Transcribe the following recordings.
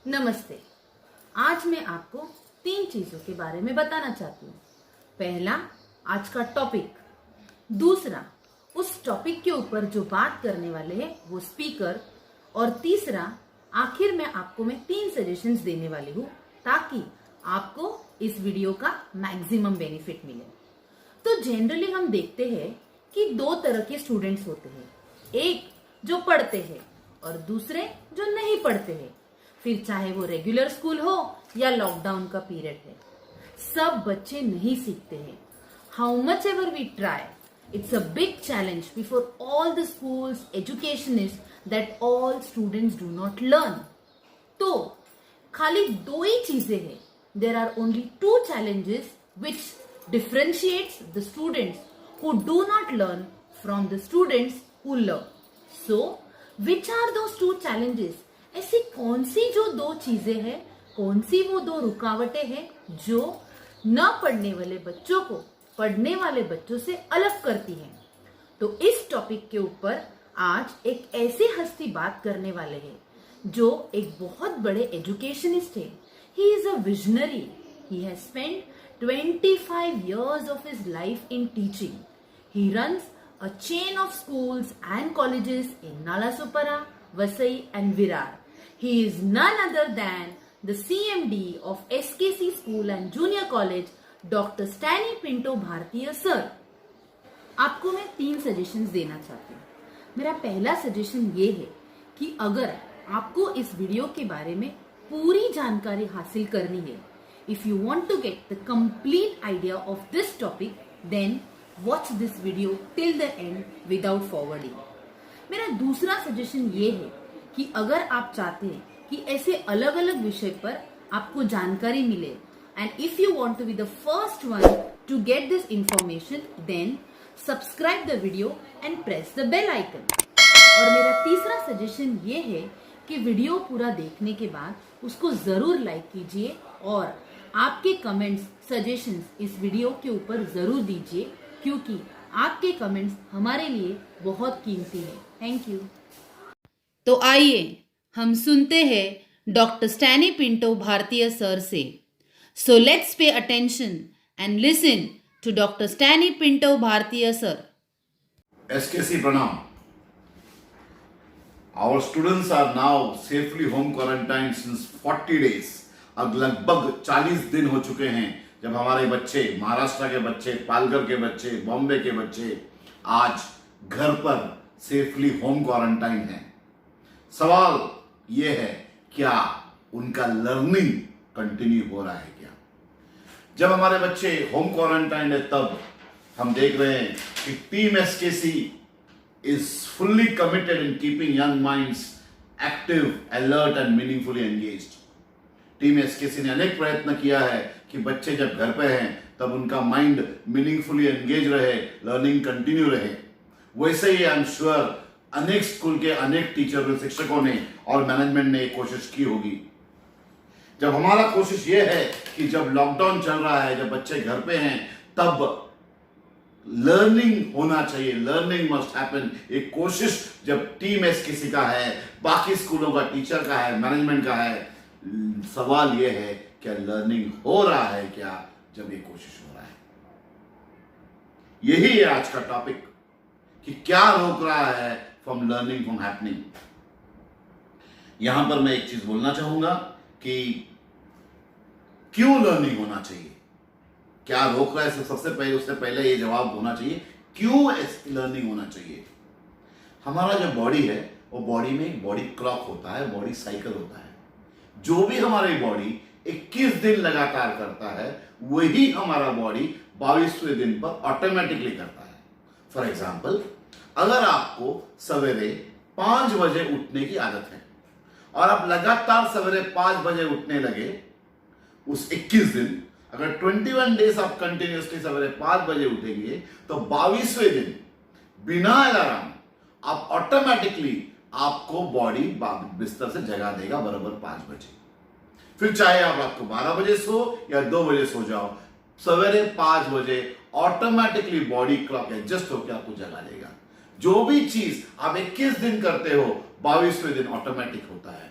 नमस्ते। आज मैं आपको 3 चीजों के बारे में बताना चाहती हूँ। पहला, आज का टॉपिक। दूसरा, उस टॉपिक के ऊपर जो बात करने वाले हैं वो स्पीकर। और तीसरा, आखिर में आपको मैं 3 सजेशंस देने वाली हूँ ताकि आपको इस वीडियो का मैक्सिमम बेनिफिट मिले। तो जनरली हम देखते हैं कि 2 तरह के स्टूडेंट्स होते हैं, एक जो पढ़ते हैं और दूसरे जो नहीं पढ़ते हैं। फिर चाहे वो रेगुलर स्कूल हो या लॉकडाउन का पीरियड है, सब बच्चे नहीं सीखते हैं। How much ever we try, it's a big challenge before all the schools, educationists that all students do not learn. तो खाली 2 ही चीजें हैं. There are only 2 challenges which differentiates the students who do not learn from the students who learn. So, which are those 2 challenges? ऐसी कौन सी जो 2 चीजें हैं, कौन सी वो 2 रुकावटें हैं जो न पढ़ने वाले बच्चों को पढ़ने वाले बच्चों से अलग करती हैं। तो इस टॉपिक के ऊपर आज एक ऐसी हस्ती बात करने वाले हैं जो एक बहुत बड़े एजुकेशनिस्ट है। He is a visionary. He has spent 25 years of his life in teaching. He runs a chain of schools and colleges in Nalasopara, Vasai and Virar. He is none other than the CMD of SKC School and Junior College, doctor स्टैनी Pinto भारतीय sir. आपको मैं 3 suggestions देना चाहती हूँ। मेरा पहला suggestion ये है कि अगर आपको इस वीडियो के बारे में पूरी जानकारी हासिल करनी है, if you want to get the complete idea of this topic, then watch this video till the end without forwarding. मेरा दूसरा सजेशन ये है कि अगर आप चाहते हैं कि ऐसे अलग अलग विषय पर आपको जानकारी मिले, and if you want to be the first one to get this information, then subscribe the video and press the bell icon. और मेरा तीसरा सजेशन ये है कि वीडियो पूरा देखने के बाद उसको जरूर लाइक कीजिए और आपके कमेंट्स, सजेशंस इस वीडियो के ऊपर जरूर दीजिए, क्योंकि आपके कमेंट्स हमारे लिए बहुत कीमती है। Thank you. तो आइए हम सुनते हैं डॉक्टर स्टैनी पिंटो भारतीय सर से। So let's pay attention and listen to Dr. Stanny Pinto Bhartiya sir. SKC Pranam. Our students are now safely home quarantined since 40 days. अब लगभग 40 दिन हो चुके हैं जब हमारे बच्चे, महाराष्ट्र के बच्चे, पालघर के बच्चे, बॉम्बे के बच्चे आज घर पर सेफली होम क्वारंटाइन हैं। सवाल ये है, क्या उनका लर्निंग कंटिन्यू हो रहा है? जब हमारे बच्चे होम क्वारंटाइन है तब हम देख रहे हैं कि team SKC is fully committed in keeping young minds active, alert and meaningfully engaged. Team SKC ने अनेक प्रयत्न किया है कि बच्चे जब घर पे हैं तब उनका माइंड मीनिंगफुली एंगेज रहे, लर्निंग कंटिन्यू रहे। वैसे ही आई एम श्योर अनेक स्कूल के अनेक टीचर, शिक्षकों ने और मैनेजमेंट ने एक कोशिश की होगी। जब हमारा कोशिश ये है कि जब लॉकडाउन चल रहा है, जब बच्चे घर पे हैं, तब लर्निंग होना चाहिए, लर्निंग मस्ट हैपन। एक कोशिश जब टीम एसकेसी का है, बाकी स्कूलों का, टीचर का है, मैनेजमेंट का है, सवाल ये है क्या लर्निंग हो रहा है क्या जब ये कोशिश हो रहा है? यही है आज का टॉपिक कि क्या रोक रहा है फ्रॉम लर्निंग, फ्रॉम हैपनिंग। यहां पर मैं एक चीज बोलना चाहूंगा कि क्यों लर्निंग होना चाहिए, क्या रोक रहा है? सबसे पहले, उससे पहले ये जवाब होना चाहिए क्यों लर्निंग होना चाहिए। हमारा जो बॉडी है वो बॉडी में एक बॉडी क्लॉक होता है, बॉडी साइकिल होता है। जो भी हमारी बॉडी 21 दिन लगातार करता है वही हमारा बॉडी 22वें दिन पर ऑटोमेटिकली करता है। फॉर एग्जाम्पल, अगर आपको सवेरे 5 बजे उठने की आदत है और आप लगातार सवेरे 5 बजे उठने लगे, उस 21 दिन, अगर 21 डेज आप कंटिन्यूसली सवेरे 5 बजे उठेंगे तो 22वें दिन बिना अलार्म आप ऑटोमेटिकली आपको बॉडी बिस्तर से जगा देगा बराबर 5 बजे। फिर चाहे आप रात को 12 बजे सो या 2 बजे सो जाओ, सवेरे 5 बजे ऑटोमेटिकली बॉडी क्लॉक एडजस्ट होकर आपको जगा देगा। जो भी चीज आप 21 दिन करते हो 22वें दिन ऑटोमेटिक होता है।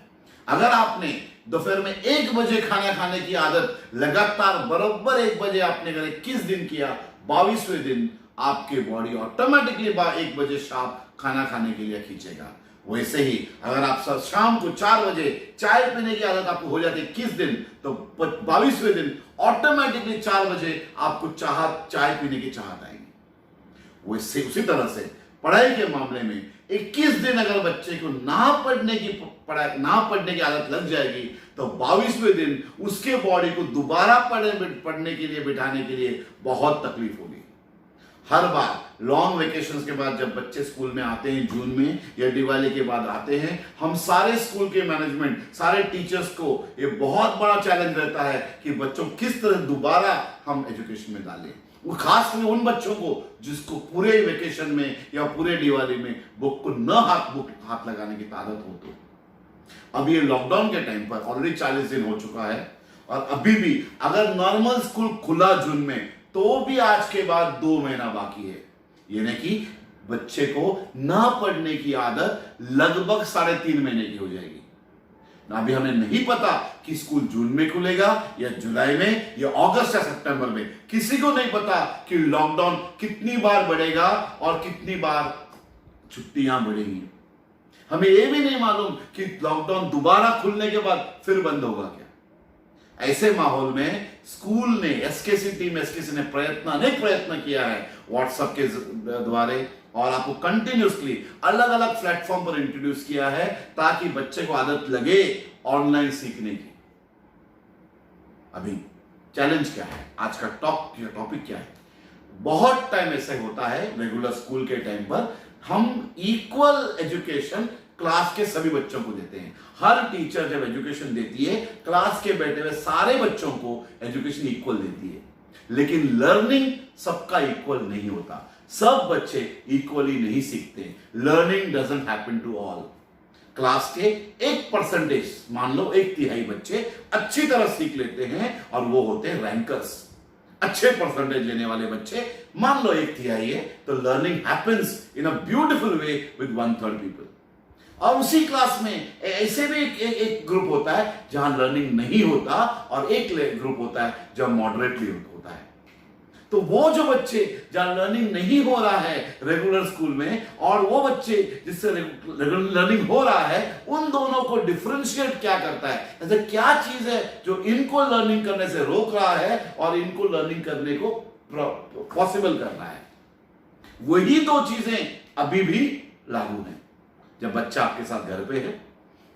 अगर आपने दोपहर में 1 बजे खाना खाने की आदत लगातार बराबर 1 बजे आपने अगर 21 दिन किया, 22वें दिन आपके बॉडी ऑटोमेटिकली 1 बजे शाम खाना खाने के लिए खींचेगा। वैसे ही अगर आप शाम को 4 बजे चाय पीने की आदत आपको हो जाती है 21 दिन, तो 22वें दिन ऑटोमेटिकली 4 बजे आपको चाय पीने की चाहत आएगी। वैसे उसी तरह से पढ़ाई के मामले में 21 दिन अगर बच्चे को ना पढ़ने की आदत लग जाएगी, तो 22वें दिन उसके बॉडी को दोबारा पढ़ने के लिए बिठाने के लिए बहुत तकलीफ होगी। हर बार लॉन्ग वेकेशंस के बाद जब बच्चे स्कूल में आते हैं, जून में या दिवाली के बाद आते हैं, हम सारे स्कूल के मैनेजमेंट, सारे टीचर्स को ये बहुत बड़ा चैलेंज रहता है कि बच्चों किस तरह दोबारा हम एजुकेशन में डालें। वो खास करके उन बच्चों को जिसको पूरे वेकेशन में या पूरे दिवाली में बुक को हाथ लगाने की आदत हो। तो अब ये लॉकडाउन के टाइम पर ऑलरेडी 40 दिन हो चुका है, और अभी भी अगर नॉर्मल स्कूल खुला जून में, तो भी आज के बाद 2 महीना बाकी है। यानी कि बच्चे को ना पढ़ने की आदत लगभग 3.5 महीने की हो जाएगी। अभी हमें नहीं पता कि स्कूल जून में खुलेगा या जुलाई में या अगस्त या सितंबर में। किसी को नहीं पता कि लॉकडाउन कितनी बार बढ़ेगा और कितनी बार छुट्टियां बढ़ेंगी। हमें यह भी नहीं मालूम कि लॉकडाउन दोबारा खुलने के बाद फिर बंद होगा क्या। ऐसे माहौल में स्कूल ने, एसकेसी ने अनेक प्रयत्न किया है व्हाट्सएप के द्वारा, और आपको कंटिन्यूसली अलग अलग प्लेटफॉर्म पर इंट्रोड्यूस किया है ताकि बच्चे को आदत लगे ऑनलाइन सीखने की। अभी चैलेंज क्या है, आज का टॉपिक क्या है? बहुत टाइम ऐसे होता है रेगुलर स्कूल के टाइम पर हम इक्वल एजुकेशन क्लास के सभी बच्चों को देते हैं। हर टीचर जब एजुकेशन देती है, क्लास के बैठे हुए सारे बच्चों को एजुकेशन इक्वल देती है, लेकिन लर्निंग सबका इक्वल नहीं होता। सब बच्चे इक्वली नहीं सीखते। Learning doesn't happen to all. Class के 1%, मान लो 1/3 बच्चे अच्छी तरह सीख लेते हैं, और वो होते हैं रैंकर्स। अच्छे परसेंटेज लेने वाले बच्चे मान लो 1/3 है, तो learning happens in a beautiful way with 1/3 people. और उसी क्लास में ऐसे भी एक ग्रुप होता है जहां लर्निंग नहीं होता, और एक ग्रुप होता है जहां मॉडरेटली होता है। तो वो जो बच्चे जहां लर्निंग नहीं हो रहा है रेगुलर स्कूल में, और वो बच्चे जिससे लर्निंग हो रहा है, उन दोनों को डिफरेंशिएट क्या करता है, ऐसे क्या चीज है जो इनको लर्निंग करने से रोक रहा है और इनको लर्निंग करने को पॉसिबल कर रहा है। वही 2 चीजें अभी भी लागू हैं। जब बच्चा आपके साथ घर पे है,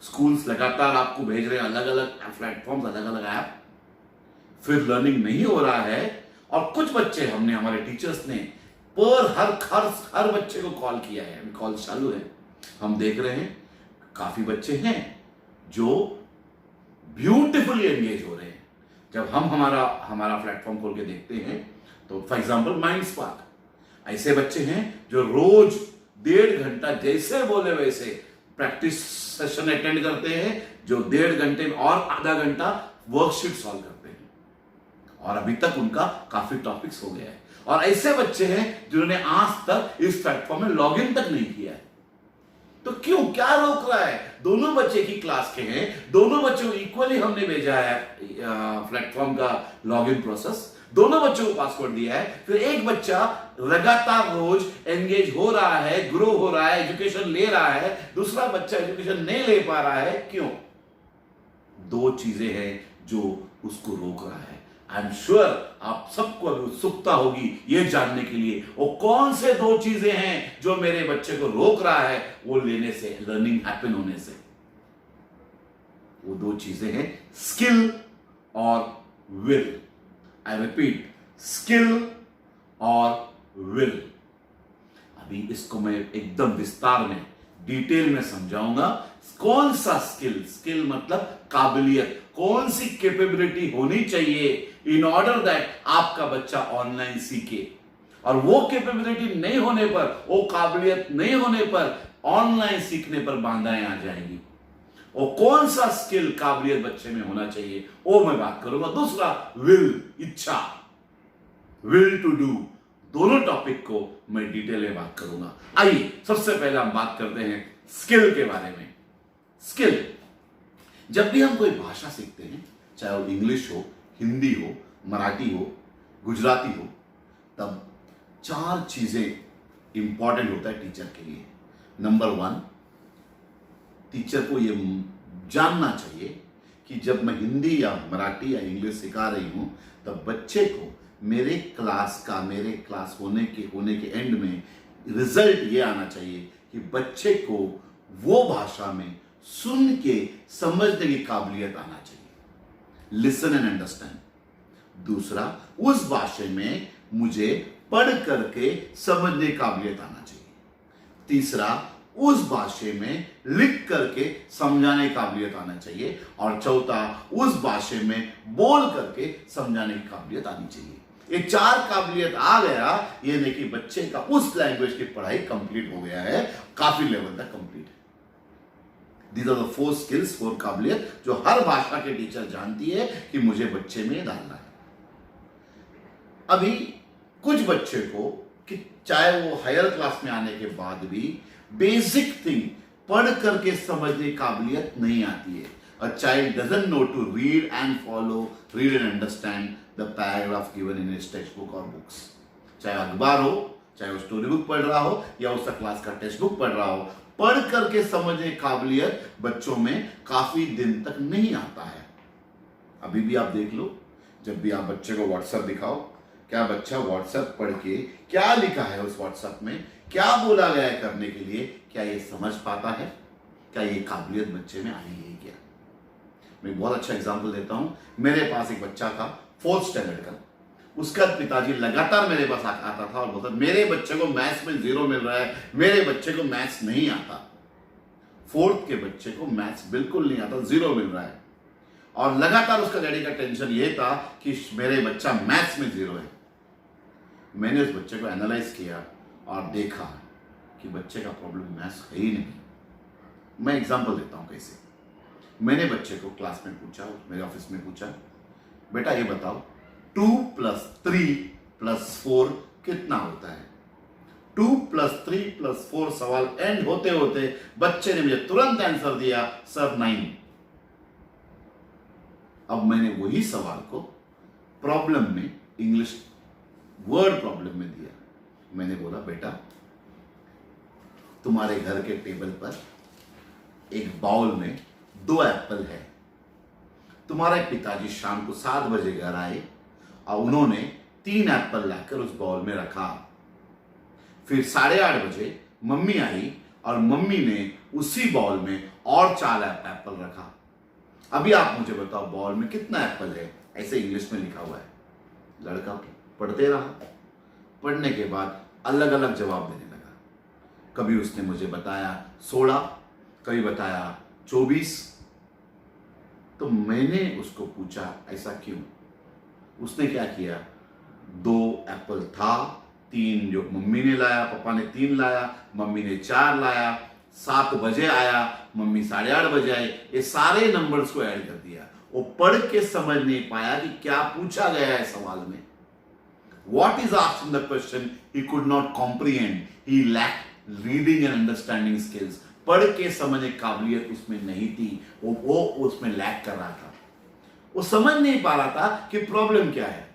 स्कूल्स लगातार आपको भेज रहे हैं अलग अलग प्लेटफॉर्म्स, अलग अलग ऐप, फिर लर्निंग नहीं हो रहा है, और कुछ बच्चे हमारे टीचर्स ने हर बच्चे को कॉल किया है, अभी कॉल चालू है, हम देख रहे हैं काफी बच्चे हैं जो ब्यूटीफुली एंगेज हो रहे हैं। जब हम हमारा प्लेटफॉर्म खोल के देखते हैं, तो फॉर एग्जाम्पल माइंड स्पार्क, ऐसे बच्चे हैं जो रोज 1.5 घंटा जैसे बोले वैसे प्रैक्टिस सेशन अटेंड करते हैं, जो 1.5 घंटे में और आधा घंटा वर्कशीट सॉल्व करते हैं, और अभी तक उनका काफी टॉपिक्स हो गया है। और ऐसे बच्चे हैं जिन्होंने आज तक इस प्लेटफॉर्म में लॉग इन तक नहीं किया है। तो क्यों, क्या रोक रहा है? दोनों बच्चे की क्लास के हैं, दोनों बच्चों को इक्वली हमने भेजा है प्लेटफॉर्म का लॉग इन प्रोसेस, दोनों बच्चों को पासवर्ड दिया है, फिर एक बच्चा लगातार रोज एंगेज हो रहा है, ग्रो हो रहा है, एजुकेशन ले रहा है, दूसरा बच्चा एजुकेशन नहीं ले पा रहा है। क्यों? 2 चीजें हैं जो उसको रोक रहा है। आई एम श्योर आप सबको अभी उत्सुकता होगी ये जानने के लिए वो कौन से 2 चीजें हैं जो मेरे बच्चे को रोक रहा है वो लेने से, लर्निंग हैपन होने से। वो 2 चीजें हैं स्किल और विल। आई रिपीट, स्किल और विल। अभी इसको मैं एकदम विस्तार में, डिटेल में समझाऊंगा। कौन सा स्किल मतलब काबिलियत, कौन सी कैपेबिलिटी होनी चाहिए इन ऑर्डर दैट आपका बच्चा ऑनलाइन सीखे, और वो कैपेबिलिटी नहीं होने पर, वो काबिलियत नहीं होने पर ऑनलाइन सीखने पर बाधाएं आ जाएंगी। और कौन सा स्किल, काबिलियत बच्चे में होना चाहिए वो मैं बात करूंगा। दूसरा विल, इच्छा, विल टू डू, दोनों टॉपिक को मैं डिटेल में बात करूंगा। आइए सबसे पहले हम बात करते हैं स्किल के बारे में। स्किल जब भी हम कोई भाषा सीखते हैं, चाहे वो इंग्लिश हो, हिंदी हो, मराठी हो, गुजराती हो, तब 4 चीजें इंपॉर्टेंट होता है टीचर के लिए। नंबर 1, टीचर को ये जानना चाहिए कि जब मैं हिंदी या मराठी या इंग्लिश सिखा रही हूं, तब बच्चे को मेरे क्लास होने के एंड में रिजल्ट ये आना चाहिए कि बच्चे को वो भाषा में सुन के समझने की काबिलियत आना चाहिए, लिसन एंड अंडरस्टैंड। दूसरा, उस भाषा में मुझे पढ़ करके समझने की काबिलियत आना चाहिए। तीसरा, उस भाषा में लिख करके समझाने की काबिलियत आना चाहिए। और चौथा, उस भाषा में बोल करके समझाने की काबिलियत आनी चाहिए। ये 4 काबिलियत आ गया, ये नहीं कि बच्चे का उस लैंग्वेज की पढ़ाई कंप्लीट हो गया है, काफी लेवल तक कंप्लीट है। These are the 4 skills, 4 काबिलियत जो हर भाषा के टीचर जानती है कि मुझे बच्चे में डालना है। अभी कुछ बच्चे को कि चाहे वो हायर क्लास में आने के बाद भी बेसिक थिंग पढ़ करके समझने की काबिलियत नहीं आती है। A child doesn't know to read and follow, read and understand the paragraph given in his textbook or books. चाहे अखबार हो, चाहे वो स्टोरी बुक पढ़ रहा हो या उसका क्लास का टेक्स्ट बुक पढ़ रहा हो, पढ़ करके समझने की काबिलियत बच्चों में काफी दिन तक नहीं आता है। अभी भी आप देख लो, जब भी आप बच्चे को व्हाट्सएप दिखाओ, क्या बच्चा व्हाट्सएप पढ़ के क्या लिखा है उस व्हाट्सएप में, क्या बोला गया है करने के लिए, क्या ये समझ पाता है? क्या ये काबिलियत बच्चे में आई है क्या? मैं बहुत अच्छा एग्जांपल देता हूं। मेरे पास एक बच्चा था 4th स्टैंडर्ड का, उसका पिताजी लगातार मेरे पास आता था और बोलता मेरे बच्चे को मैथ्स में 0 मिल रहा है, मेरे बच्चे को मैथ्स नहीं आता। 4th के बच्चे को मैथ्स बिल्कुल नहीं आता, 0 मिल रहा है। और लगातार उसका डैडी का टेंशन ये था कि मेरे बच्चा मैथ्स में 0 है। मैंने उस बच्चे को एनालाइज किया और देखा कि बच्चे का प्रॉब्लम मैथ्स है ही नहीं। मैं एग्जांपल देता हूं कैसे। मैंने बच्चे को क्लास में पूछा, मेरे ऑफिस में पूछा, बेटा ये बताओ 2 + 3 + 4 कितना होता है? 2 + 3 + 4 सवाल एंड होते होते बच्चे ने मुझे तुरंत आंसर दिया, सर 9। अब मैंने वही सवाल को प्रॉब्लम में, इंग्लिश वर्ड प्रॉब्लम में दिया। मैंने बोला बेटा तुम्हारे घर के टेबल पर एक बाउल में 2 एप्पल है। तुम्हारे पिताजी शाम को 7 बजे घर आए और उन्होंने 3 एप्पल लाकर उस बाउल में रखा। फिर 8:30 बजे मम्मी आई और मम्मी ने उसी बाउल में और 4 एप्पल रखा। अभी आप मुझे बताओ बाउल में कितना एप्पल है? ऐसे इंग्लिश में लिखा हुआ है। लड़का पढ़ते रहा, पढ़ने के बाद अलग अलग जवाब देने लगा। कभी उसने मुझे बताया 16, कभी बताया 24। तो मैंने उसको पूछा ऐसा क्यों? उसने क्या किया, 2 एप्पल था, 3 जो मम्मी ने लाया, पापा ने 3 लाया, मम्मी ने 4 लाया, 7 बजे आया, मम्मी 8:30 बजे आई, ये सारे नंबर्स को ऐड कर दिया। वो पढ़ के समझ नहीं पाया कि क्या पूछा गया है सवाल में। What is asked in the question he could not comprehend. He lacked reading and understanding skills. पढ़ के समझने की काबिलियत उसमें नहीं थी, वो उसमें लैक कर रहा था। वो समझ नहीं पा रहा था कि प्रॉब्लम क्या है।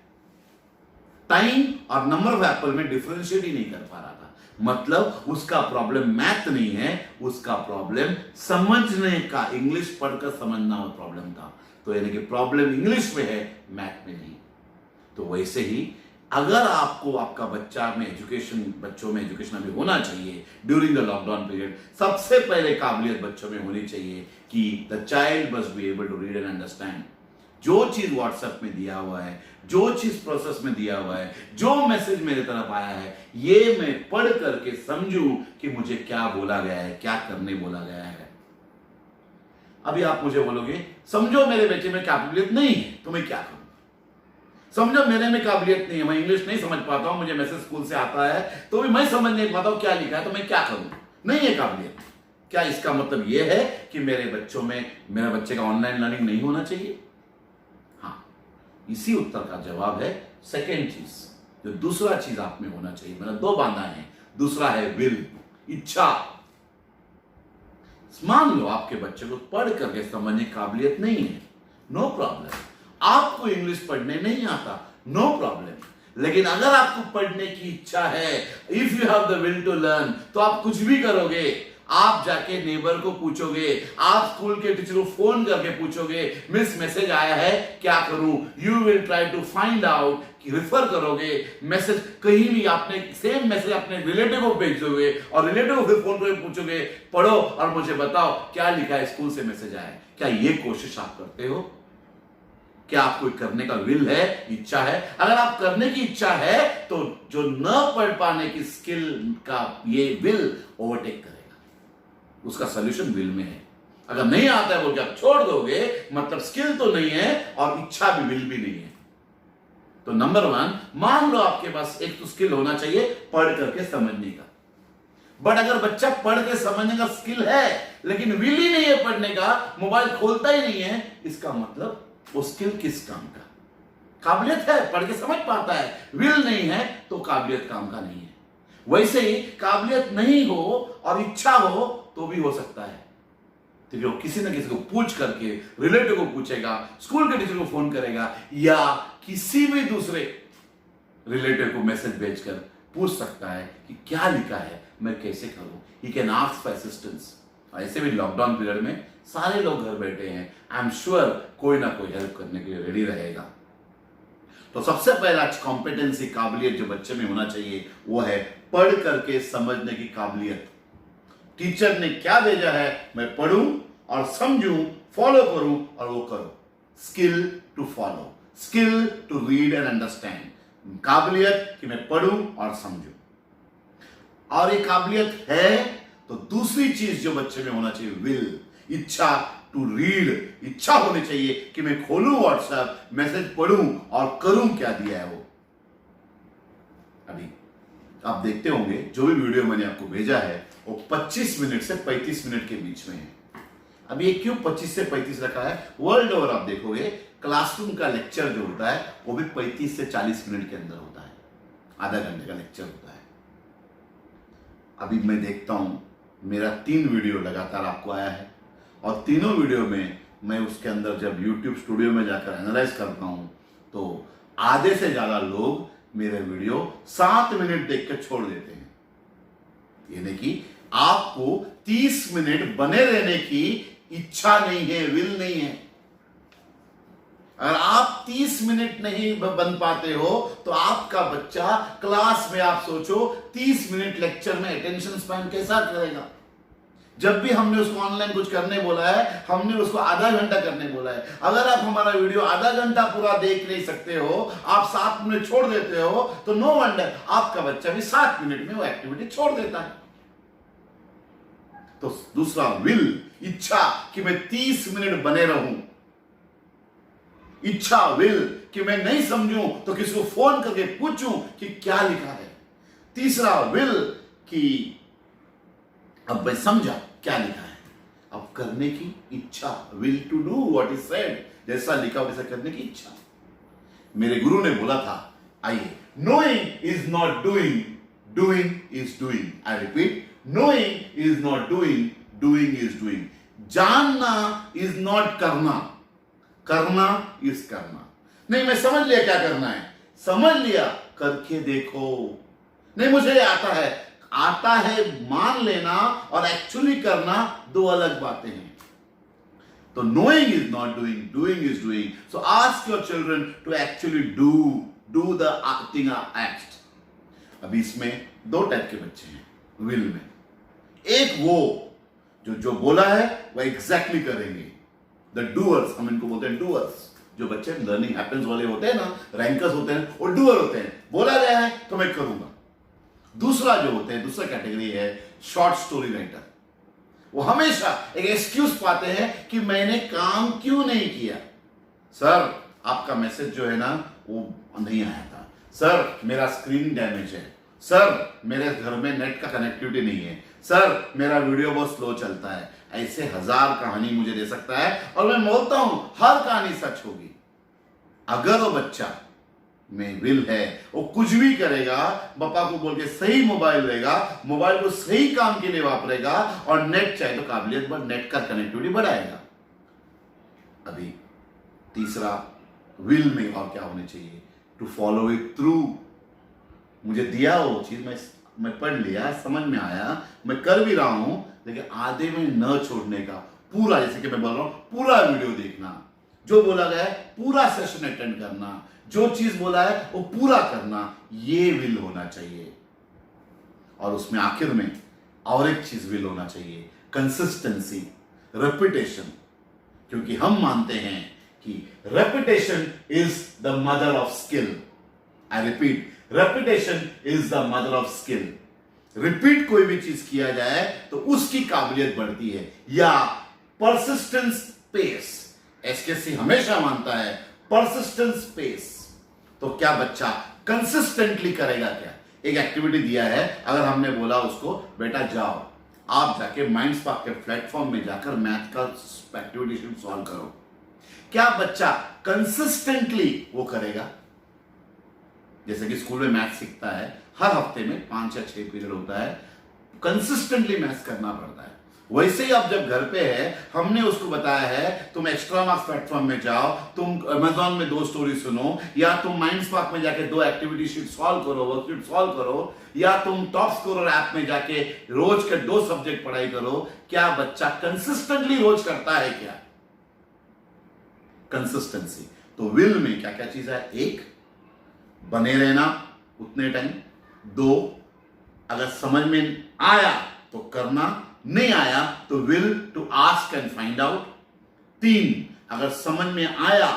टाइम और नंबर ऑफ एप्पल में डिफरेंशिएट ही नहीं कर पा रहा था। मतलब उसका प्रॉब्लम मैथ नहीं है, उसका प्रॉब्लम समझने का, इंग्लिश पढ़कर समझना वो प्रॉब्लम था। तो यानी कि प्रॉब्लम इंग्लिश में है, मैथ में नहीं। तो वैसे ही अगर आपको आपका बच्चों में एजुकेशन अभी होना चाहिए ड्यूरिंग द लॉकडाउन पीरियड, सबसे पहले काबिलियत बच्चों में होनी चाहिए कि the child must be able to read and understand. जो चीज व्हाट्सएप में दिया हुआ है, जो चीज प्रोसेस में दिया हुआ है, जो मैसेज मेरे तरफ आया है, ये मैं पढ़ करके समझूं कि मुझे क्या बोला गया है, क्या करने बोला गया है। अभी आप मुझे बोलोगे समझो मेरे बच्चे में कैपेबिलिटी नहीं है तो मैं क्या करूं? समझो मेरे में काबिलियत नहीं है, मैं इंग्लिश नहीं समझ पाता हूं, मुझे मैसेज स्कूल से आता है तो भी मैं समझ नहीं पाता हूं क्या लिखा है, तो मैं क्या करूं? नहीं है काबिलियत। क्या इसका मतलब यह है कि मेरे बच्चे का ऑनलाइन लर्निंग नहीं होना चाहिए? हाँ, इसी उत्तर का जवाब है सेकेंड चीज, जो दूसरा चीज आप में होना चाहिए। मतलब 2 बाधाएं हैं। दूसरा है विल, इच्छा। मान लो आपके बच्चे को पढ़ करके समझने की काबिलियत नहीं है, नो प्रॉब्लम। आपको इंग्लिश पढ़ने नहीं आता, नो प्रॉब्लम। लेकिन अगर आपको पढ़ने की इच्छा है, if you have the will to learn, तो आप कुछ भी करोगे। आप जाके नेबर को पूछोगे, आप स्कूल के टीचर को फोन करके पूछोगे, मिस मैसेज आया है क्या करूं। You will try to find out, कि रेफर करोगे मैसेज कहीं भी, आपने सेम मैसेज अपने रिलेटिव को भेजोगे और रिलेटिव को फिर फोन करके पूछोगे, पढ़ो और मुझे बताओ क्या लिखा है, स्कूल से मैसेज आया है। क्या ये कोशिश आप करते हो? क्या आपको करने का विल है, इच्छा है? अगर आप करने की इच्छा है तो जो न पढ़ पाने की स्किल का ये विल ओवरटेक करेगा। उसका सॉल्यूशन विल में है। अगर नहीं आता है वो क्या छोड़ दोगे, मतलब स्किल तो नहीं है और इच्छा भी, विल भी नहीं है। तो नंबर 1, मान लो आपके पास एक तो स्किल होना चाहिए पढ़ करके समझने का। बट अगर बच्चा पढ़ के समझने का स्किल है लेकिन विल ही नहीं है पढ़ने का, मोबाइल खोलता ही नहीं है, इसका मतलब वो स्किल किस काम का? काबिलियत है, पढ़ के समझ पाता है, विल नहीं है तो काबिलियत काम का नहीं है। वैसे ही काबिलियत नहीं हो और इच्छा हो तो भी हो सकता है। तो जो किसी न किसी को पूछ करके, रिलेटिव को पूछेगा, स्कूल के टीचर को फोन करेगा या किसी भी दूसरे रिलेटिव को मैसेज भेजकर पूछ सकता है कि क्या लिखा है, मैं कैसे करूं। He can ask for assistance. ऐसे भी लॉकडाउन पीरियड में सारे लोग घर बैठे हैं, आई एम श्योर कोई ना कोई हेल्प करने के लिए रेडी रहेगा। तो सबसे पहला कॉम्पिटेंसी, काबिलियत जो बच्चे में होना चाहिए वो है पढ़ करके समझने की काबिलियत। टीचर ने क्या भेजा है मैं पढ़ूं और समझूं, फॉलो करूं और वो करूं। Skill to follow, skill to read and understand. काबिलियत कि मैं पढ़ूं और समझूं। और ये काबिलियत है तो दूसरी चीज जो बच्चे में होना चाहिए विल, इच्छा टू रीड। इच्छा होनी चाहिए कि मैं खोलूं व्हाट्सएप, मैसेज पढ़ूं और करूं क्या दिया है वो। अभी आप देखते होंगे जो भी वीडियो मैंने आपको भेजा है वो 25 मिनट से 35 मिनट के बीच में है। अब ये क्यों 25 से 35 रखा है? वर्ल्ड ओवर आप देखोगे क्लासरूम का लेक्चर जो होता है वो भी 35 से 40 मिनट के अंदर होता है, आधा घंटे का लेक्चर होता है। अभी मैं देखता हूं मेरा 3 वीडियो लगातार आपको आया है और तीनों वीडियो में मैं उसके अंदर जब YouTube स्टूडियो में जाकर एनालाइज करता हूं तो आधे से ज्यादा लोग मेरे वीडियो 7 मिनट देखकर छोड़ देते हैं। यानी कि आपको 30 मिनट बने रहने की इच्छा नहीं है, विल नहीं है। अगर आप 30 मिनट नहीं बन पाते हो तो आपका बच्चा क्लास में, आप सोचो 30 मिनट लेक्चर में अटेंशन स्पैन कैसा करेगा? जब भी हमने उसको ऑनलाइन कुछ करने बोला है, हमने उसको आधा घंटा करने बोला है। अगर आप हमारा वीडियो आधा घंटा पूरा देख नहीं सकते हो, आप 7 मिनट छोड़ देते हो, तो नो वंडर आपका बच्चा भी 7 मिनट में वो एक्टिविटी छोड़ देता है। तो दूसरा विल, इच्छा कि मैं 30 मिनट बने रहूं। इच्छा, विल कि मैं नहीं समझूं तो किसी को फोन करके पूछूं कि क्या लिखा है। तीसरा विल कि अब मैं समझा क्या लिखा है, अब करने की इच्छा, will to do what is said, जैसा लिखा वैसा करने की इच्छा। मेरे गुरु ने बोला था, आइए, knowing is not doing, doing is doing. I repeat, knowing is not doing, doing is doing. जानना इज नॉट करना, करना इज करना। नहीं मैं समझ लिया क्या करना है, समझ लिया, करके देखो। नहीं मुझे आता है, आता है मान लेना और एक्चुअली करना दो अलग बातें हैं। तो knowing is not doing, doing is doing. So ask your children to actually do the thing act. अभी इसमें 2 टाइप के बच्चे हैं विल में। एक वो जो बोला है वो एग्जैक्टली करेंगे, द डूअर्स, हम इनको बोलते हैं डूअर्स। जो बच्चे लर्निंग हैपेंस वाले होते हैं ना, रैंकर्स होते हैं, वो डूअर होते हैं, बोला गया है तो मैं करूंगा। दूसरा जो होते हैं, दूसरा कैटेगरी है शॉर्ट स्टोरी राइटर। वो हमेशा एक एक्सक्यूज पाते हैं कि मैंने काम क्यों नहीं किया। सर आपका मैसेज जो है ना वो नहीं आया था, सर मेरा स्क्रीन डैमेज है, सर मेरे घर में नेट का कनेक्टिविटी नहीं है, सर मेरा वीडियो बहुत स्लो चलता है। ऐसे 1000 कहानी मुझे दे सकता है और मैं बोलता हूं हर कहानी सच होगी। अगर वो बच्चा में विल है, वो कुछ भी करेगा, पापा को बोल के सही मोबाइल लेगा, मोबाइल को सही काम के लिए वापरेगा, और नेट चाहे तो काबिलियत बढ़, नेट का कनेक्टिविटी बढ़ाएगा। अभी तीसरा, विल में और क्या होने चाहिए, टू फॉलो इट थ्रू। मुझे दिया वो चीज, मैं पढ़ लिया, समझ में आया, मैं कर भी रहा हूं, लेकिन आधे में न छोड़ने का, पूरा, जैसे कि मैं बोल रहा हूं, पूरा वीडियो देखना, जो बोला गया है पूरा सेशन अटेंड करना, जो चीज बोला है वो पूरा करना, ये विल होना चाहिए। और उसमें आखिर में और एक चीज विल होना चाहिए, कंसिस्टेंसी, रेपिटेशन, क्योंकि हम मानते हैं कि repetition is the mother of skill. I repeat, repetition is the mother of skill. Repeat कोई भी चीज किया जाए तो उसकी काबिलियत बढ़ती है। या परसिस्टेंस पेस, एसकेसी हमेशा मानता है परसिस्टेंस पेस। तो क्या बच्चा कंसिस्टेंटली करेगा? क्या एक एक्टिविटी दिया है, अगर हमने बोला उसको बेटा जाओ, आप जाके माइंडस्पार्क के प्लेटफॉर्म में जाकर मैथ का एक्टिविटी शीट सॉल्व करो, क्या बच्चा कंसिस्टेंटली वो करेगा? जैसे कि स्कूल में मैथ सीखता है, हर हफ्ते में 5 या 6 पीरियड होता है, कंसिस्टेंटली मैथ करना पड़ता है। वैसे ही अब जब घर पे है, हमने उसको बताया है तुम एक्स्ट्रा मार्क्स प्लेटफॉर्म में जाओ, तुम अमेजॉन में 2 स्टोरी सुनो, या तुम माइंडस्पार्क में जाके 2 एक्टिविटी शीट सॉल्व करो, वर्कशीट सॉल्व करो, या तुम टॉप स्कोरर ऐप में जाके रोज के 2 सब्जेक्ट पढ़ाई करो। क्या बच्चा कंसिस्टेंटली रोज करता है? क्या कंसिस्टेंसी। तो विल में क्या क्या चीज है? 1, बने रहना उतने टाइम। 2, अगर समझ में आया तो करना, नहीं आया तो will to ask and find out. 3, अगर समझ में आया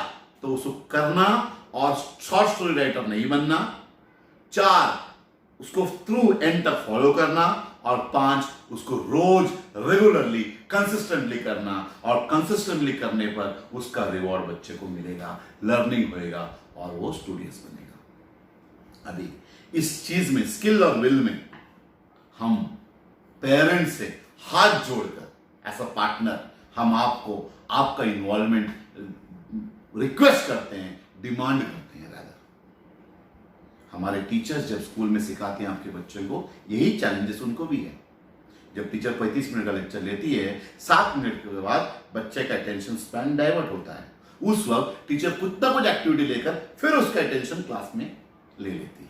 तो उसको करना और शॉर्ट स्टोरी राइटर नहीं बनना। 4, उसको थ्रू एंड तक फॉलो करना। और 5, उसको रोज रेगुलरली कंसिस्टेंटली करना, और कंसिस्टेंटली करने पर उसका रिवॉर्ड बच्चे को मिलेगा, लर्निंग होएगा और वो स्टूडियस बनेगा। अभी इस चीज में, स्किल और विल में, हम पेरेंट्स से हाथ जोड़कर एज अ पार्टनर हम आपको आपका इन्वॉल्वमेंट रिक्वेस्ट करते हैं, डिमांड करते हैं। रादर हमारे टीचर्स जब स्कूल में सिखाते हैं आपके बच्चों को, यही चैलेंजेस उनको भी है। जब टीचर 35 मिनट का लेक्चर लेती है, 7 मिनट के बाद बच्चे का अटेंशन स्पैन डाइवर्ट होता है। उस वक्त टीचर कुछ ना कुछ एक्टिविटी लेकर फिर उसका अटेंशन क्लास में ले लेती है।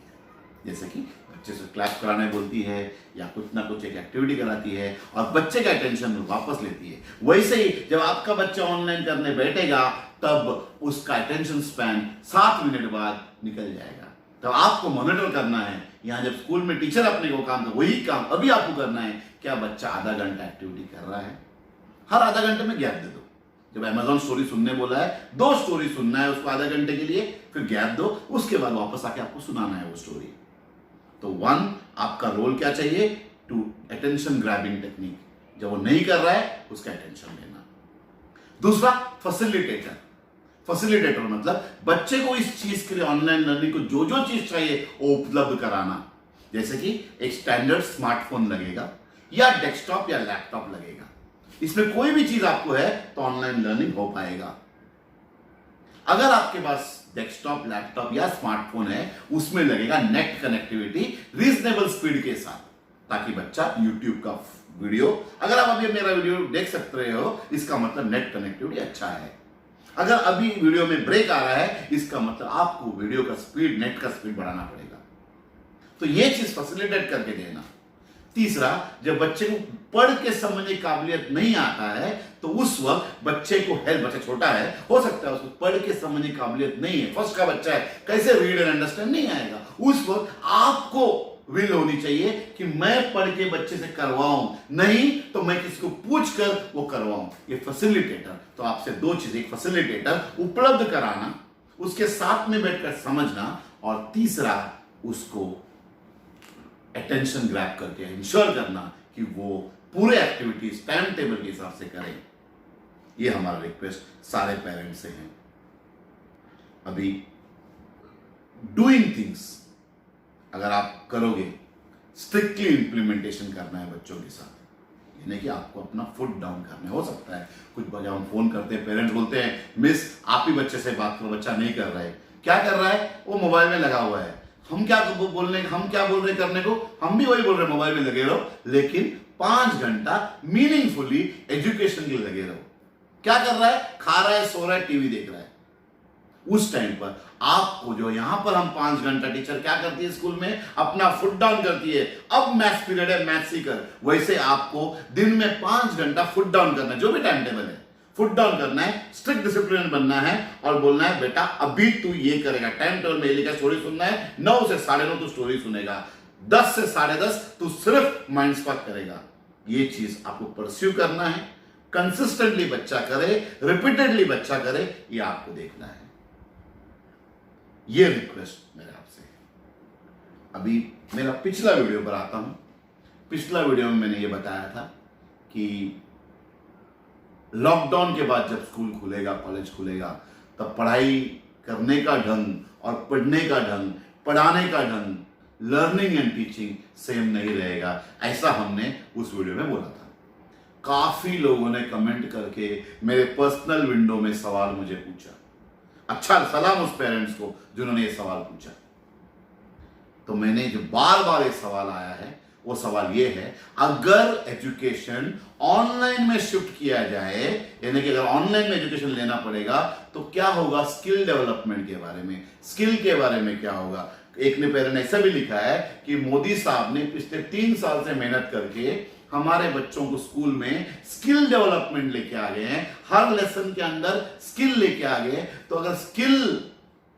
जैसे कि बच्चे से क्लास कराने बोलती है, या कुछ ना कुछ एक एक्टिविटी कराती है और बच्चे का अटेंशन वापस लेती है। वैसे ही जब आपका बच्चा ऑनलाइन करने बैठेगा, तब उसका अटेंशन स्पैन 7 मिनट बाद निकल जाएगा। तो आपको मॉनिटर करना है। यहां जब स्कूल में टीचर अपने को काम कर, वही काम अभी आपको करना है। क्या बच्चा आधा घंटा एक्टिविटी कर रहा है? हर आधा घंटे में गैप दे दो। जब अमेजॉन स्टोरी सुनने बोला है, 2 स्टोरी सुनना है उसको आधा घंटे के लिए, फिर गैप दो, उसके बाद वापस आके आपको सुनाना है वो स्टोरी। तो 1, आपका रोल क्या चाहिए? To attention grabbing technique. जब वो नहीं कर रहा है, उसका अटेंशन लेना। दूसरा, फैसिलिटेटर। फैसिलिटेटर मतलब बच्चे को इस चीज के लिए, ऑनलाइन लर्निंग को जो जो चीज चाहिए वो उपलब्ध कराना। जैसे कि एक स्टैंडर्ड स्मार्टफोन लगेगा, या डेस्कटॉप या लैपटॉप लगेगा। इसमें कोई भी चीज आपको है तो ऑनलाइन लर्निंग हो पाएगा। अगर आपके पास डेस्कटॉप, लैपटॉप या स्मार्टफोन है, उसमें लगेगा नेट कनेक्टिविटी रीजनेबल स्पीड के साथ, ताकि बच्चा यूट्यूब का वीडियो, अगर आप अभी मेरा वीडियो देख सकते हो, इसका मतलब नेट कनेक्टिविटी अच्छा है। अगर अभी वीडियो में ब्रेक आ रहा है, इसका मतलब आपको वीडियो का स्पीड, नेट का स्पीड बढ़ाना पड़ेगा। तो ये चीज फैसिलिटेट करके देना। तीसरा, जब बच्चे को पढ़ के समझने की काबिलियत नहीं आता है, तो उस वक्त बच्चे को हेल्प, बच्चा छोटा है, हो सकता है उसको पढ़ के समझने की काबिलियत नहीं है, फर्स्ट का बच्चा है, कैसे रीड एंड अंडरस्टैंड नहीं आएगा। उस वक्त आपको विल होनी चाहिए कि मैं पढ़ के बच्चे से करवाऊं, नहीं तो मैं किसी को पूछ कर वो करवाऊं। ये फैसिलिटेटर। तो आपसे 2 चीजें, एक फैसिलिटेटर उपलब्ध कराना, उसके साथ में बैठकर समझना, और तीसरा उसको अटेंशन ग्रैब करके इंश्योर करना कि वो पूरे एक्टिविटीज टाइम टेबल के हिसाब से करें। ये हमारा रिक्वेस्ट सारे पेरेंट्स से है। अभी डूइंग थिंग्स अगर आप करोगे, स्ट्रिक्टली इंप्लीमेंटेशन करना है बच्चों के साथ, यानी कि आपको अपना फुट डाउन करना है। हो सकता है कुछ बच्चे हम फोन करते हैं, पेरेंट्स बोलते हैं मिस आप ही बच्चे से बात करो, बच्चा नहीं कर रहा है। क्या कर रहा है? वो मोबाइल में लगा हुआ है। हम क्या बोल रहे करने को? हम भी वही बोल रहे मोबाइल में लगे रहो, लेकिन 5 घंटा मीनिंगफुली एजुकेशन के लिए लगे रहो। क्या कर रहा है? खा रहा है, सो रहा है, टीवी देख रहा है। उस टाइम पर आपको जो यहां पर हम 5 घंटा टीचर क्या करती है स्कूल में? अपना फुट डाउन करती है। अब मैथ्स पीरियड है, मैथ्स ही कर। वैसे आपको दिन में 5 घंटा फुट डाउन करना है, जो भी टाइम टेबल है फुट डाउन करना है, स्ट्रिक्ट डिसिप्लिन बनना है और बोलना है बेटा अभी तू ये करेगा। टाइम टेबल में लिखा स्टोरी सुनना है, 9 से 9:30 तू स्टोरी सुनेगा, 10 से 10:30 तू सिर्फ माइंड स्पॉट करेगा। ये चीज आपको परस्यू करना है। कंसिस्टेंटली बच्चा करे, रिपीटेडली बच्चा करे, ये आपको देखना है। ये रिक्वेस्ट मेरा आपसे है। अभी मेरा पिछला वीडियो पर आता हूं। पिछला वीडियो में मैंने ये बताया था कि लॉकडाउन के बाद जब स्कूल खुलेगा, कॉलेज खुलेगा, तब पढ़ाई करने का ढंग और पढ़ने का ढंग, पढ़ाने का ढंग, लर्निंग एंड टीचिंग सेम नहीं रहेगा। ऐसा हमने उस वीडियो में बोला था। काफी लोगों ने कमेंट करके मेरे पर्सनल विंडो में सवाल मुझे पूछा। अच्छा, सलाम उस पेरेंट्स को जिन्होंने ये सवाल पूछा। तो मैंने जो बार बार ये सवाल आया है, वो सवाल ये है, अगर एजुकेशन ऑनलाइन में शिफ्ट किया जाए, यानी कि अगर ऑनलाइन में एजुकेशन लेना पड़ेगा, तो क्या होगा? स्किल डेवलपमेंट के बारे में, स्किल के बारे में क्या होगा? एक ने पेरेंट ऐसा भी लिखा है कि मोदी साहब ने पिछले 3 साल से मेहनत करके हमारे बच्चों को स्कूल में स्किल डेवलपमेंट लेके आ गए हैं। हर लेसन के अंदर स्किल लेके आ गए। तो अगर स्किल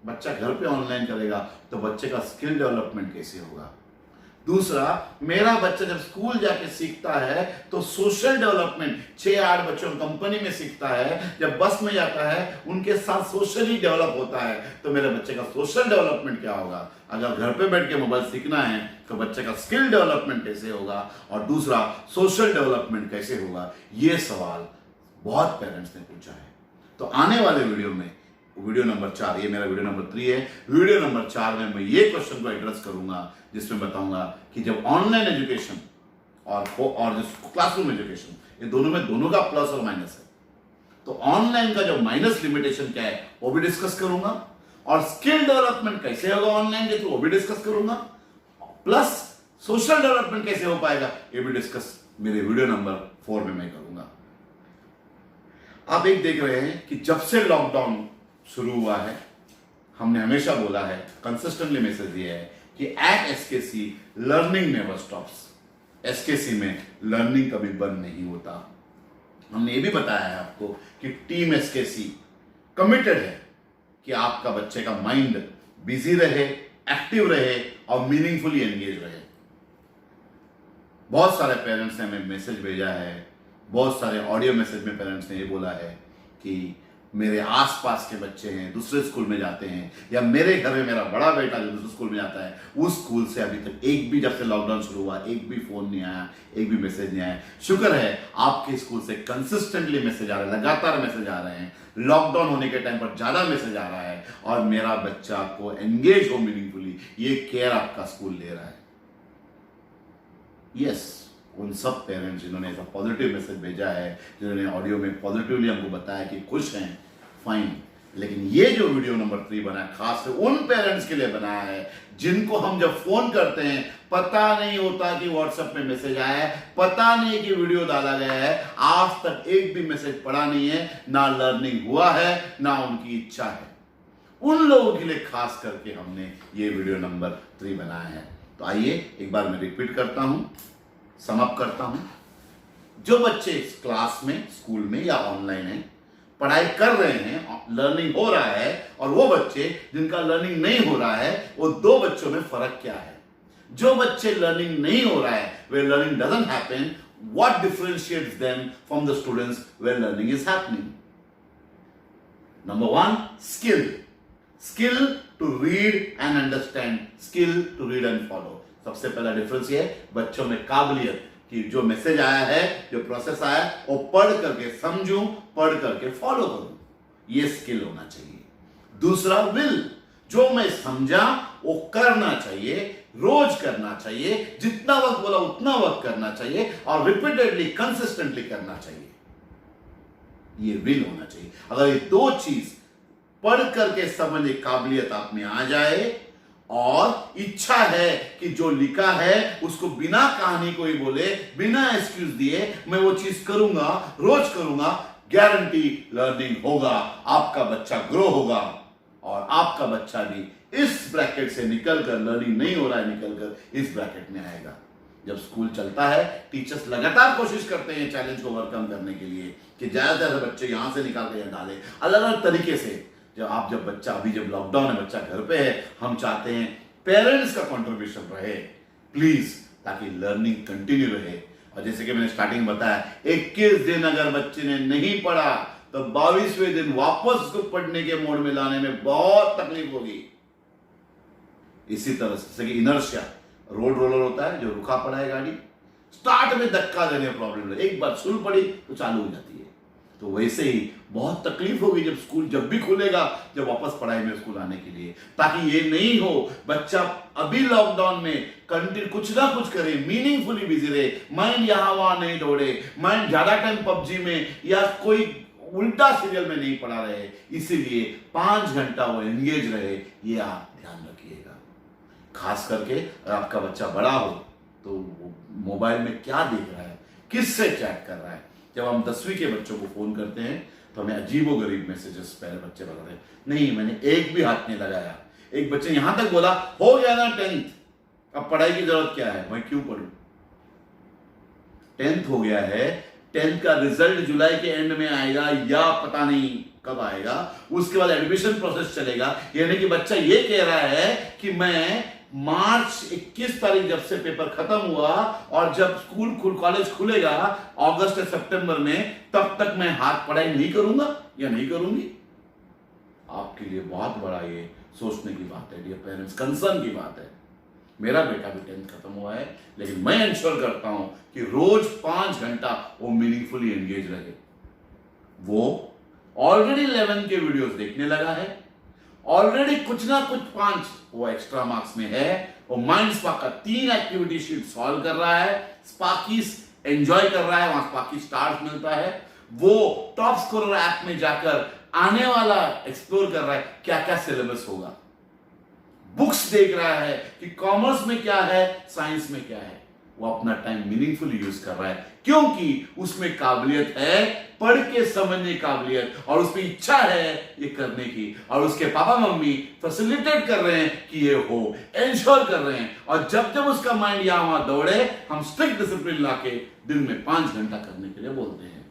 बच्चा घर पे ऑनलाइन करेगा तो बच्चे का स्किल डेवलपमेंट कैसे होगा? दूसरा, मेरा बच्चा जब स्कूल जाके सीखता है तो सोशल डेवलपमेंट 6-8 बच्चों कंपनी में सीखता है, जब बस में जाता है उनके साथ सोशली डेवलप होता है, तो मेरे बच्चे का सोशल डेवलपमेंट क्या होगा? अगर घर पे बैठ के मोबाइल सीखना है तो बच्चे का स्किल डेवलपमेंट कैसे होगा? और दूसरा, सोशल डेवलपमेंट कैसे होगा? ये सवाल बहुत पेरेंट्स ने पूछा है। तो आने वाले वीडियो में, वीडियो नंबर 4, ये मेरा वीडियो नंबर 3 है, वीडियो नंबर 4 में मैं ये क्वेश्चन को एड्रेस करूंगा, जिसमें बताऊंगा कि जब ऑनलाइन एजुकेशन और जो क्लासरूम एजुकेशन, ये दोनों का प्लस और माइनस है, तो ऑनलाइन का जो माइनस लिमिटेशन क्या है वो भी डिस्कस करूंगा, और स्किल डेवलपमेंट कैसे होगा ऑनलाइन के थ्रू वो भी डिस्कस करूंगा, प्लस सोशल डेवलपमेंट कैसे हो पाएगा ये भी डिस्कस मेरे वीडियो नंबर 4 में मैं करूंगा। आप एक देख रहे हैं कि जब से लॉकडाउन शुरू हुआ है, हमने हमेशा बोला है, कंसिस्टेंटली मैसेज दिया है कि एट एसकेसी लर्निंग नेवर स्टॉप्स। एसकेसी में लर्निंग कभी बंद नहीं होता। हमने ये भी बताया है आपको कि टीम एसकेसी कमिटेड है कि आपका बच्चे का माइंड बिजी रहे, एक्टिव रहे और मीनिंगफुली एंगेज रहे। बहुत सारे पेरेंट्स ने हमें मैसेज भेजा है, बहुत सारे ऑडियो मैसेज में पेरेंट्स ने ये बोला है कि मेरे आसपास के बच्चे हैं, दूसरे स्कूल में जाते हैं, या मेरे घर में मेरा बड़ा बेटा जो दूसरे स्कूल में जाता है, उस स्कूल से अभी तक एक भी, जब से लॉकडाउन शुरू हुआ, एक भी फोन नहीं आया, एक भी मैसेज नहीं आया। शुक्र है आपके स्कूल से कंसिस्टेंटली मैसेज आ रहा है, लगातार मैसेज आ रहे हैं। लॉकडाउन होने के टाइम पर ज्यादा मैसेज आ रहा है और मेरा बच्चा को एंगेज हो मीनिंगफुली, ये केयर आपका स्कूल ले रहा है। यस, उन सब पेरेंट्स जिन्होंने ऐसा पॉजिटिव मैसेज भेजा है, जिन्होंने ऑडियो में पॉजिटिवली हमको बताया कि खुश हैं, फाइन। लेकिन ये जो वीडियो नंबर 3 बना है, खास से उन पेरेंट्स के लिए बनाया है जिनको हम जब फोन करते हैं पता नहीं होता कि व्हाट्सएप में मैसेज आया है, पता नहीं कि वीडियो डाला गया है, आज तक एक भी मैसेज पढ़ा नहीं है, ना लर्निंग हुआ है, ना उनकी इच्छा है। उन लोगों के लिए खास करके हमने ये वीडियो नंबर 3 बनाया है। तो आइए एक बार मैं रिपीट करता हूं, समाप्त करता हूं। जो बच्चे इस क्लास में, स्कूल में या ऑनलाइन है, पढ़ाई कर रहे हैं, लर्निंग हो रहा है, और वो बच्चे जिनका लर्निंग नहीं हो रहा है, वो 2 बच्चों में फर्क क्या है? जो बच्चे लर्निंग नहीं हो रहा है, where learning doesn't happen, what differentiates them from the students where learning is happening? Number 1, skill to read and understand, skill to read and follow. सबसे पहला डिफरेंस ये है बच्चों में काबिलियत कि जो मैसेज आया है, जो प्रोसेस आया है, वो पढ़ करके समझूं, पढ़ करके फॉलो करूं, ये स्किल होना चाहिए। दूसरा, विल, जो मैं समझा वो करना चाहिए, रोज करना चाहिए, जितना वक्त बोला उतना वक्त करना चाहिए, और रिपीटेडली, कंसिस्टेंटली करना चाहिए, ये विल होना चाहिए। अगर ये 2 चीज पढ़ करके समझ काबिलियत आप में आ जाए और इच्छा है कि जो लिखा है उसको बिना कहानी कोई बोले, बिना एक्सक्यूज दिए मैं वो चीज करूंगा, रोज करूंगा, गारंटी लर्निंग होगा, आपका बच्चा ग्रो होगा और आपका बच्चा भी इस ब्रैकेट से निकलकर, लर्निंग नहीं हो रहा है निकलकर इस ब्रैकेट में आएगा। जब स्कूल चलता है टीचर्स लगातार कोशिश करते हैं चैलेंज को ओवरकम करने के लिए कि ज्यादा से ज्यादा बच्चे यहां से निकाल के डालें अलग अलग तरीके से। जब बच्चा अभी जब लॉकडाउन है, बच्चा घर पे है, हम चाहते हैं पेरेंट्स का कंट्रीब्यूशन रहे प्लीज, ताकि लर्निंग कंटिन्यू रहे। और जैसे कि मैंने स्टार्टिंग में बताया 21 दिन अगर बच्चे ने नहीं पढ़ा तो 22वें दिन वापस उसको पढ़ने के मोड में लाने में बहुत तकलीफ होगी। इसी तरह से जैसे कि इनर्शिया रोड रोलर होता है, जो रुका पड़ा है गाड़ी, स्टार्ट में धक्का देने में प्रॉब्लम है, एक बार शुरू पड़ी तो चालू हो जाती है। तो वैसे ही बहुत तकलीफ होगी जब स्कूल जब भी खुलेगा, जब वापस पढ़ाई में स्कूल आने के लिए, ताकि ये नहीं हो बच्चा अभी लॉकडाउन में कंटिन्यू कुछ ना कुछ करे, मीनिंगफुली बिजी रहे, माइंड यहां वहां नहीं दौड़े, माइंड ज्यादा टाइम पबजी में या कोई उल्टा सीरियल में नहीं पड़ा रहे। इसीलिए 5 घंटा वो एंगेज रहे, ये आप ध्यान रखिएगा। खास करके अगर आपका बच्चा बड़ा हो तो मोबाइल में क्या देख रहा है, किससे चैट कर रहा है। जब हम 10वीं के बच्चों को फोन करते हैं तो हमें अजीबोगरीब मैसेजेस पहले बच्चे बताते हैं, नहीं मैंने एक भी हाथ नहीं लगाया। एक बच्चे यहां तक बोला हो गया ना 10th, अब पढ़ाई की जरूरत क्या है, मैं क्यों पढ़ूं। 10th हो गया है, 10th का रिजल्ट जुलाई के एंड में आएगा या पता नहीं कब आएगा, उसके बाद एडमिशन प्रोसेस चलेगा। यानी कि बच्चा ये कह रहा है कि मैं मार्च 21 तारीख जब से पेपर खत्म हुआ और जब स्कूल कॉलेज खुलेगा अगस्त या सितंबर में, तब तक मैं हाथ पढ़ाई नहीं करूंगा या नहीं करूंगी। आपके लिए बहुत बड़ा ये सोचने की बात है, डियर पेरेंट्स, कंसर्न की बात है। मेरा बेटा भी 10th खत्म हुआ है, लेकिन मैं इंश्योर करता हूं कि रोज 5 घंटा वो मीनिंगफुली एंगेज रहे। वो ऑलरेडी 11 के वीडियोस देखने लगा है, ऑलरेडी कुछ ना कुछ 5 वो एक्स्ट्रा मार्क्स में है, वो माइंड स्पार्क का 3 एक्टिविटी शीट सॉल्व कर रहा है, स्पार्कीज एंजॉय कर रहा है, वहां स्पार्की स्टार्स मिलता है, वो टॉप स्कोरर ऐप में जाकर आने वाला एक्सप्लोर कर रहा है क्या क्या सिलेबस होगा, बुक्स देख रहा है कि कॉमर्स में क्या है, साइंस में क्या है। वो अपना टाइम मीनिंगफुली यूज कर रहा है क्योंकि उसमें काबिलियत है, पढ़ के समझने काबिलियत, और उसमें इच्छा है ये करने की, और उसके पापा मम्मी फैसिलिटेट कर रहे हैं कि ये हो, एंश्योर कर रहे हैं। और जब जब उसका माइंड यहां वहां दौड़े, हम स्ट्रिक्ट डिसिप्लिन लाके दिन में 5 घंटा करने के लिए बोलते हैं।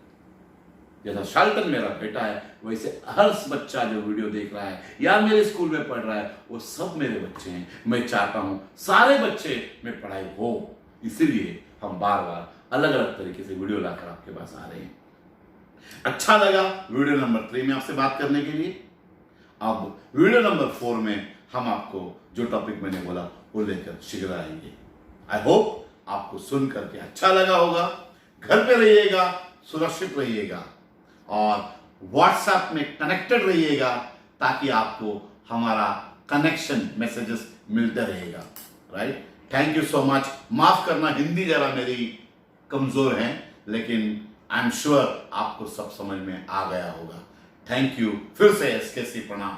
जैसा शाल्टन मेरा बेटा है, वैसे हर बच्चा जो वीडियो देख रहा है या मेरे स्कूल में पढ़ रहा है, वो सब मेरे बच्चे हैं। मैं चाहता हूं सारे बच्चे में पढ़ाई हो, इसीलिए हम बार बार अलग अलग तरीके से वीडियो लाकर आपके पास आ रहे हैं। अच्छा लगा वीडियो नंबर 3 में आपसे बात करने के लिए। अब वीडियो नंबर 4 में हम आपको जो टॉपिक मैंने बोला वो लेकर शीघ्र आएंगे। आई होप आपको सुन करके अच्छा लगा होगा। घर पे रहिएगा, सुरक्षित रहिएगा और व्हाट्सएप में कनेक्टेड रहिएगा, ताकि आपको हमारा कनेक्शन मैसेजेस मिलते रहेगा। Right, thank you so much. माफ करना, हिंदी जरा मेरी कमजोर है, लेकिन आई एम श्योर आपको सब समझ में आ गया होगा। Thank you. फिर से SKC प्रणाम।